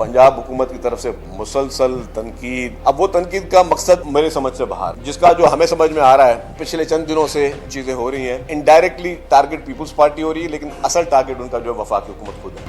पंजाब हुकूमत की तरफ से मुसलसल तनकीद, अब वो तनकीद का मकसद मेरे समझ से बाहर, जिसका जो हमें समझ में आ रहा है पिछले चंद दिनों से चीजें हो रही हैं, इनडायरेक्टली टारगेट पीपल्स पार्टी हो रही है, लेकिन असल टारगेट उनका जो वफाकी हुकूमत खुद है।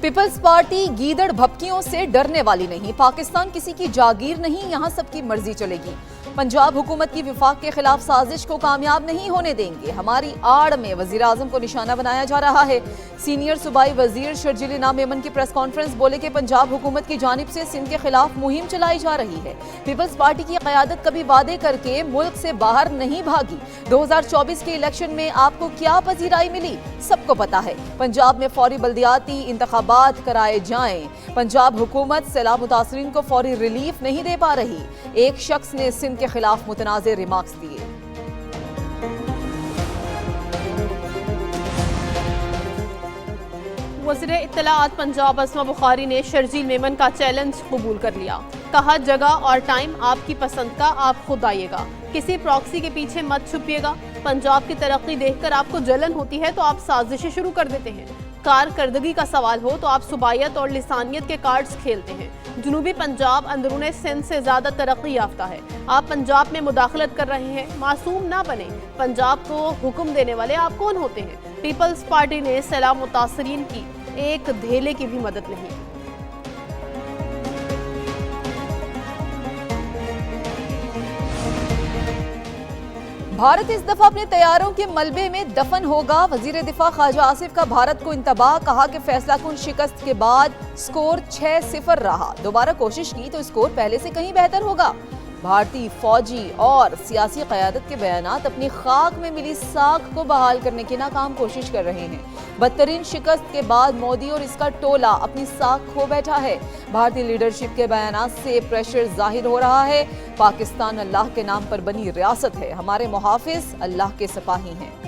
पीपल्स पार्टी गीदड़ भपकियों से डरने वाली नहीं। पाकिस्तान किसी की जागीर नहीं, यहाँ सबकी मर्जी चलेगी। पंजाब हुकूमत की विफाक के खिलाफ साजिश को कामयाब नहीं होने देंगे। हमारी आड़ में वजीर आजम को निशाना बनाया जा रहा है। सीनियर सूबाई वजीर शर्जील इनाम मेमन की प्रेस कॉन्फ्रेंस बोले कि पंजाब हुकूमत की जानिब से सिंध के खिलाफ मुहिम चलाई जा रही है। पीपल्स पार्टी की क़यादत कभी वादे करके मुल्क से बाहर नहीं भागी। 2024 के इलेक्शन में आपको क्या पजीराई मिली सबको पता है। पंजाब में फौरी बल्दियाती इंतखाबात कराए जाएं। पंजाब हुकूमत सैलाब मुतासरीन को फौरी रिलीफ नहीं दे पा रही। एक शख्स ने सिंध के खिलाफ मुतनाज़े रिमार्क्स दिए। वज़ीर इत्तलाआत पंजाब अस्मा बुखारी ने शर्जील मेमन का चैलेंज कबूल कर लिया। कहा जगह और टाइम आपकी पसंद का, आप खुद आइएगा, किसी प्रॉक्सी के पीछे मत छुपिएगा। पंजाब की तरक्की देखकर आपको जलन होती है तो आप साजिशें शुरू कर देते हैं। कारकर्दगी का सवाल हो तो आप सुबायत और लिसानियत के कार्ड्स खेलते हैं। जनूबी पंजाब अंदरूने सिंध से ज्यादा तरक्की याफ्ता है। आप पंजाब में मुदाखलत कर रहे हैं। मासूम ना बने। पंजाब को हुक्म देने वाले आप कौन होते हैं? पीपल्स पार्टी ने सैलाब मुतासरीन की एक धेले की भी मदद नहीं। भारत इस दफा अपने तैयारों के मलबे में दफन होगा। वजीर दिफा ख्वाजा आसिफ का भारत को इंतबाह। कहा कि फैसला कुन शिकस्त के बाद स्कोर 6-0 रहा। दोबारा कोशिश की तो स्कोर पहले से कहीं बेहतर होगा। भारतीय फौजी और सियासी क़यादत के बयानात अपनी खाक में मिली साख को बहाल करने की नाकाम कोशिश कर रहे हैं। बदतरीन शिकस्त के बाद मोदी और इसका टोला अपनी साख खो बैठा है। भारतीय लीडरशिप के बयानात से प्रेशर जाहिर हो रहा है। पाकिस्तान अल्लाह के नाम पर बनी रियासत है। हमारे मुहाफिज अल्लाह के सिपाही हैं।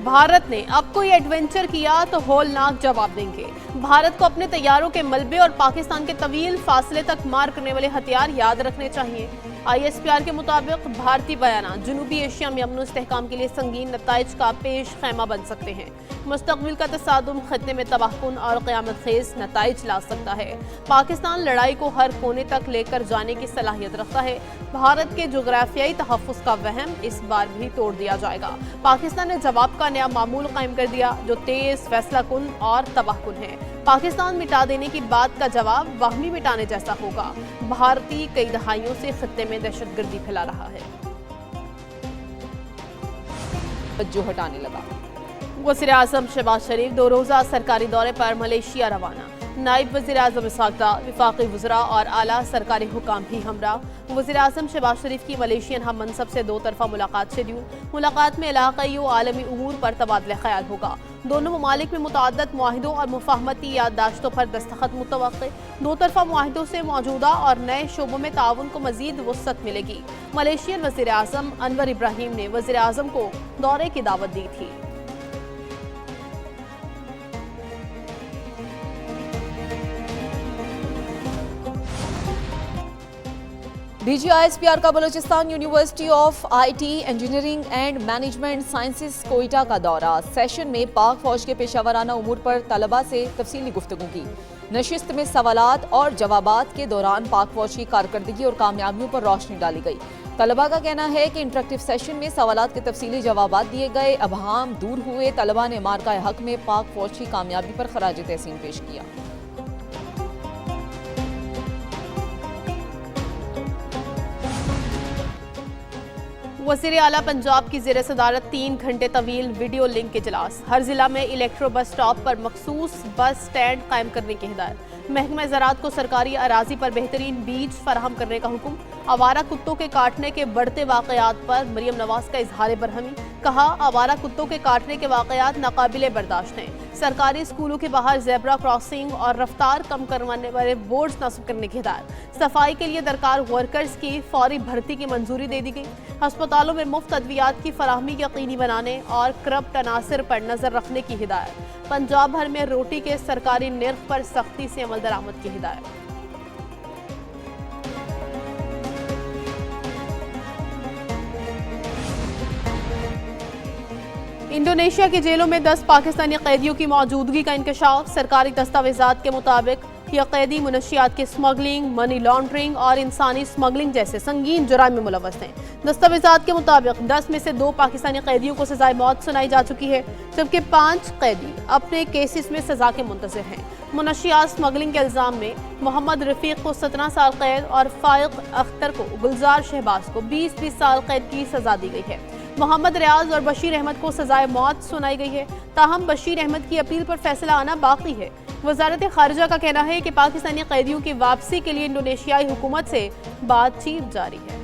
भारत ने अब कोई एडवेंचर किया तो होलनाक जवाब देंगे। भारत को अपने तैयारों के मलबे और पाकिस्तान के तवील फासले तक मार करने वाले हथियार याद रखने चाहिए। ISPR के मुताबिक भारतीय बयान जनूबी एशिया में अमन इस्तेहकाम के लिए संगीन नताइज का पेश खैमा बन सकते हैं। मुस्तकबिल का तसादुम खत्ते में तबाहकुन और क़यामत खेज नताइज ला सकता है। पाकिस्तान लड़ाई को हर कोने तक लेकर जाने की सलाहियत रखता है। भारत के जोग्राफियाई तहफ़्फ़ुज़ का वहम इस बार भी तोड़ दिया जाएगा। पाकिस्तान ने जवाब का नया मामूल कायम कर दिया जो तेज़, फैसला कुन और तबाहकुन है। पाकिस्तान मिटा देने की बात का जवाब वाहमी मिटाने जैसा होगा। भारतीय कई दहाइयों से खत्ते में दहशतगर्दी फैला रहा है। जो हटाने लगा। वज़ीर आज़म शहबाज शरीफ 2 रोज़ा सरकारी दौरे पर मलेशिया रवाना। नायब वज़ीर आज़म इसहाक़ डार, वफ़ाक़ी वज़रा और आला सरकारी हुकाम भी हमरा। वज़ीर आज़म शहबाज शरीफ की मलेशियन हम मनसब से 2 तरफ़ा मुलाकात शेड्यूल। मुलाकात में इलाक़ाई व आलमी उमूर पर तबादला ख़याल होगा। दोनों ममालिक में मुतअद्दिद मुआहिदों और मुफ़ाहमती याददाश्तों पर दस्तखत मुतवक्के। 2 तरफ़ा मुआहिदों से मौजूदा और नए शोबों में ताउन को मज़ीद वुसअत मिलेगी। मलेशियन वज़ीर आज़म अनवर इब्राहीम ने वज़ीर आज़म को दौरे की दावत दी थी। DG ISPR का Balochistan university of IT engineering and management sciences Quetta का दौरा। सेशन में पाक फौज के पेशावराना उमूर पर तलबा से तफसीली गुफ्तगू की। नशिस्त में सवालात और जवाबात के दौरान पाक फौज की कारकर्दगी और कामयाबियों पर रोशनी डाली गई। तलबा का कहना है कि इंटरेक्टिव सेशन में सवालात के तफसीली जवाबात दिए गए। अबहाम दूर हुए। तलबा ने मार्का हक में पाक फौज की कामयाबी पर खराज तहसीन पेश किया। वज़ीर आला पंजाब की ज़ेर सदारत 3 घंटे तवील वीडियो लिंक इजलास। हर जिला में इलेक्ट्रो बस स्टॉप पर मखसूस बस स्टैंड कायम करने की हिदायत। महकमा ज़राअत को सरकारी अराजी पर बेहतरीन बीज फराहम करने का हुक्म। आवारा कुत्तों के काटने के बढ़ते वाक़यात पर मरियम नवाज का इजहार बरहमी। कहा आवारा कुत्तों के काटने के वाक़यात नाकाबिले बर्दाश्त हैं। सरकारी स्कूलों के बाहर ज़ेब्रा क्रॉसिंग और रफ्तार कम करवाने वाले बोर्ड्स नस्ब करने की हिदायत। सफाई के लिए दरकार वर्कर्स की फौरी भर्ती की मंजूरी दे दी गई। अस्पतालों में मुफ्त अद्वियात की फराहमी यकीनी बनाने और करप्ट अनासर पर नजर रखने की हिदायत। पंजाब भर में रोटी के सरकारी निर्ख पर सख्ती से अमल दरामद की हिदायत। इंडोनेशिया की जेलों में 10 पाकिस्तानी कैदियों की मौजूदगी का इंकशाफ। सरकारी दस्तावेजात के मुताबिक ये कैदी मुनशियात की स्मगलिंग, मनी लॉन्ड्रिंग और इंसानी स्मगलिंग जैसे संगीन जुराइम में मुलव्वस हैं। दस्तावेजात के मुताबिक 10 में से 2 पाकिस्तानी कैदियों को सजाए मौत सुनाई जा चुकी है, जबकि 5 कैदी अपने केसेस में सजा के मुंतज़िर हैं। मुनशियात स्मगलिंग के इल्ज़ाम में मोहम्मद रफीक को 17 साल कैद और फाइक अख्तर को गुलजार शहबाज को 20-20 साल कैद की सजा दी गई है। मोहम्मद रियाज और बशीर अहमद को सजाए मौत सुनाई गई है। ताहम बशीर अहमद की अपील पर फैसला आना बाकी है। वजारत खारजा का कहना है कि पाकिस्तानी कैदियों की वापसी के लिए इंडोनेशियाई हुकूमत से बातचीत जारी है।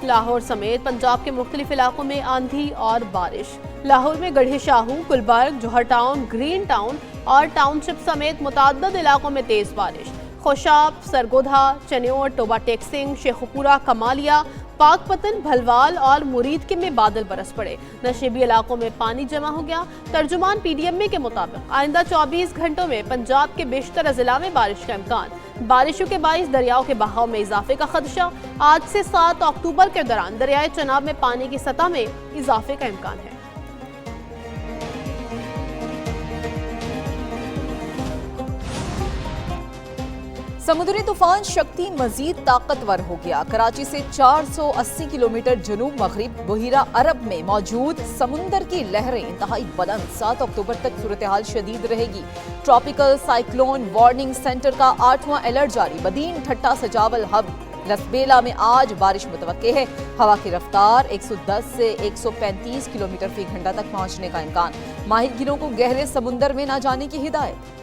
लाहौर समेत पंजाब के मुख्तलिफ इलाकों में आंधी और बारिश। लाहौर में गढ़े शाहू, गुलबर्ग, जौहर टाउन, ग्रीन टाउन और टाउनशिप समेत मुतअद्दिद इलाकों में तेज बारिश। खोशाब, सरगोधा, चन्योर, टोबा टेक्सिंग, शेखुपुरा, कमालिया, पाकपतन, भलवाल और मुरीदके में बादल बरस पड़े। नशेबी इलाकों में पानी जमा हो गया। तर्जुमान PDMA के मुताबिक आइंदा 24 घंटों में पंजाब के बेशतर अजला में बारिश का इम्कान। बारिशों के बाइस दरियाओं के बहाव में इजाफे का खदशा। आज से 7 अक्टूबर के दौरान दरियाए चनाब में पानी की सतह में इजाफे का इम्कान है। समुद्री तूफान शक्ति मजीद ताकतवर हो गया। कराची से 480 किलोमीटर जनूब मगरिब बहिरा अरब में मौजूद समुंदर की लहरें इंतहाई बुलंद। 7 अक्टूबर तक सूरत हाल शदीद रहेगी। ट्रॉपिकल साइक्लोन वार्निंग सेंटर का 8वां अलर्ट जारी। बदीन, ठट्टा, सजावल, हब, लसबेला में आज बारिश मुतवक्के है। हवा की रफ्तार 110 से 135 किलोमीटर फी घंटा तक पहुंचने का इम्कान। माहिरगिरों को गहरे समुंदर में न जाने की हिदायत।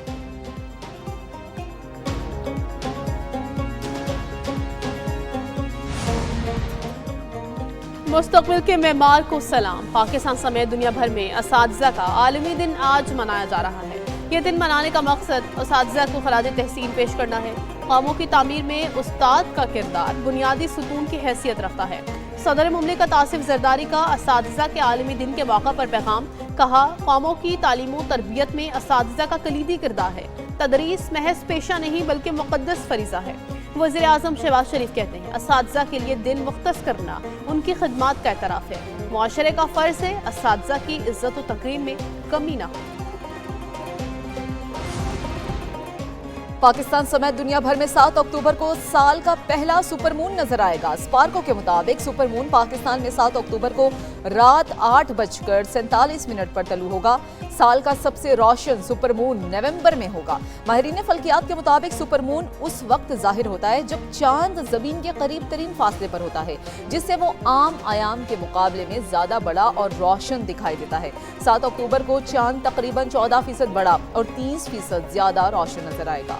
मुस्तकबिल के मेमार को सलाम। पाकिस्तान समेत दुनिया भर में असातिज़ा का आलमी दिन आज मनाया जा रहा है। ये दिन मनाने का मकसद असातिज़ा को खराज तहसीन पेश करना है। कौमों की तामीर में उस्ताद का किरदार बुनियादी सुतून की हैसियत रखता है। सदर मुमलिकत आसिफ जरदारी का असातिज़ा के आलमी दिन के मौका पर पैगाम। कहा, कौमों की तालीम व तरबियत में असातिज़ा का कलीदी किरदार है। तदरीस महज पेशा नहीं बल्कि मुक़द्दस फरीज़ा है। वज़ीर आज़म शहबाज शरीफ कहते हैं, असातिज़ा के लिए दिन मुख्तस करना उनकी खिदमत का एतराफ़ है। मुआशरे का फ़र्ज़ है असातिज़ा की इज़्ज़त व तकरीम में कमी ना हो। पाकिस्तान समेत दुनिया भर में 7 अक्टूबर को साल का पहला सुपरमून नजर आएगा। स्पार्को के मुताबिक सुपरमून पाकिस्तान में 7 अक्टूबर को रात 8:47 पर तलू होगा। साल का सबसे रोशन सुपरमून नवंबर में होगा। माहिरीन फल्कियात के मुताबिक सुपरमून उस वक्त जाहिर होता है जब चांद जमीन के करीब तरीन फासले पर होता है, जिससे वो आम आयाम के मुकाबले में ज्यादा बड़ा और रोशन दिखाई देता है। 7 अक्टूबर को चांद तकरीबन 14% बड़ा और 30% ज्यादा रोशन नजर आएगा।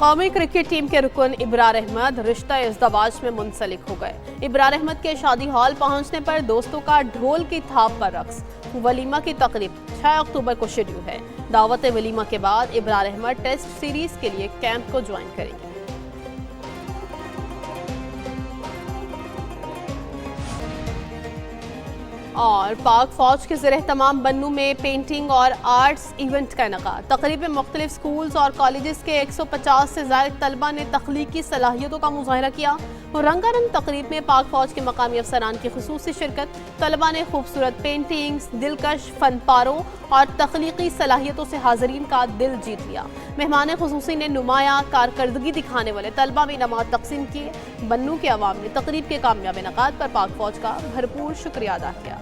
कौमी क्रिकेट टीम के रुकन इब्रार अहमद रिश्ता इज़्दवाज में मुंसलिक हो गए। इब्रार अहमद के शादी हॉल पहुंचने पर दोस्तों का ढोल की थाप पर रक्स। वलीमा की तकरीब 6 अक्टूबर को शेड्यूल है। दावत वलीमा के बाद इब्रार अहमद टेस्ट सीरीज के लिए कैंप को ज्वाइन करेंगे। और पाक फौज के ज़रिए तमाम बन्नू में पेंटिंग और आर्ट्स इवेंट का इनेकाद। तकरीब में मुख्तलिफ स्कूल्स और कॉलेजेस के 150 से ज़ायद तलबा ने तख्लीकी सलाहियतों का मुजाहरा किया। रंगारंग तकरीब में पाक फौज के मकामी अफसरान की खुसूसी शिरकत। तलबा ने खूबसूरत पेंटिंग्स, दिलकश फनपारों और तख्लीकी सलाहियतों से हाज़रीन का दिल जीत लिया। मेहमान खुसूसी ने नुमाया कारकर्दगी दिखाने वाले तलबा में इनामात तकसीम किए। बन्नू के अवाम ने तकरीब के कामयाब इनेकाद पर पाक फौज का भरपूर शुक्रिया अदा किया।